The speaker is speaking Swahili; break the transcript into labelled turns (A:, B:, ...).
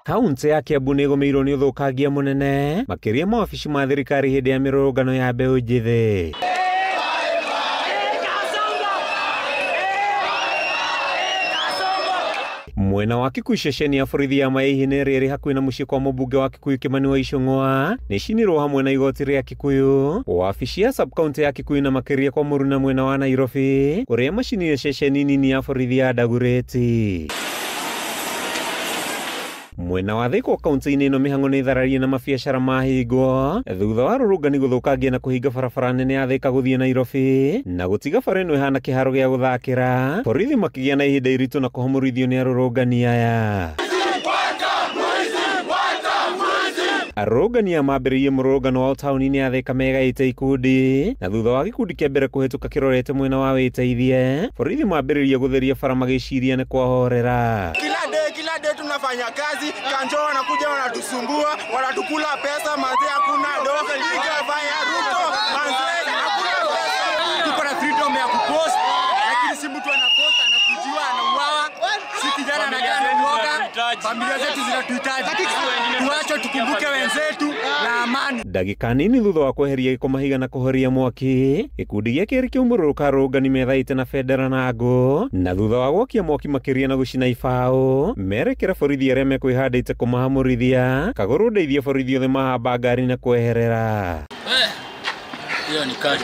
A: Kaunti ya Kiambu nĩ ĩgũmĩirwo nĩ ũthũkangia mũnene makĩria mawabici ma thirikari hĩndĩ ya mĩrũrũngano ya mbeũ njĩthĩ. Mwena wa Kikuyu, ceceni ya borithi ya Maihi rĩrĩ hakuhĩ na mũciĩ kwa mũmbunge wa Kikuyu Kimani wa Icũng'wa nĩ cinirwo hamwe na igoti rĩa Kikuyu, wabici ya sub-county ya Kikuyu na makĩria kwa Mũruna mwena wa Nairobi kũrĩa macinire ceceni nini ya borithi ya Dagoretti. Mwena wa Thĩka kaunti-inĩ ĩno mĩhang'o nĩ ĩthararie na mabiacara mahingwo thutha wa rũrũngani gũthũkangia na kũhinga barabara nene ya Thĩka gũthiĩ Nairobi na gũtiga bara ĩno ĩhana kĩharo gĩa gũthakĩra, borithi makĩgĩa na ihinda iritũ na kũhomorithio nĩ arũrũngani aya. Arũrũngani mambĩrĩirie mũrũrũngano wao taũni-inĩ ya Thĩka megaĩte ikundi, na thutha wa gĩkundi kĩa mbere kũhĩtũka kĩrorete mwena wa Wĩteithie, borithi mambĩrĩirie gũtheria bara magĩciria nĩ kwahorera.
B: Kila day tunafanya kazi, kanjo wanakuja wanatusumbua, wanatukula pesa, manze hakuna doka, liga vaya Ruto, manze hakuna pesa. Tuko na freedom ya kupost, lakini si mtu anapost anakujiwa anauawa, si kijana anagana mwoga, familia zetu zinatuhitaji. Tuache tukumbuke wenzetu na amani.
A: Ndagĩka nini thutha wa kweheria gĩko mahiga na kũhoria mwaki, gĩkundi gĩa kerĩ kĩaumũrũrũka arũrũngani methaĩte na bendera na ngũ, na thutha wa gwakia mwaki makĩria na gũcina ibaũ merekera borithi arĩa mekwĩhandĩte kũmahamũrithia, Kagũrũ ndeithia borithi othe mahamba ngari na kweherera.
C: Hiyo ni kali.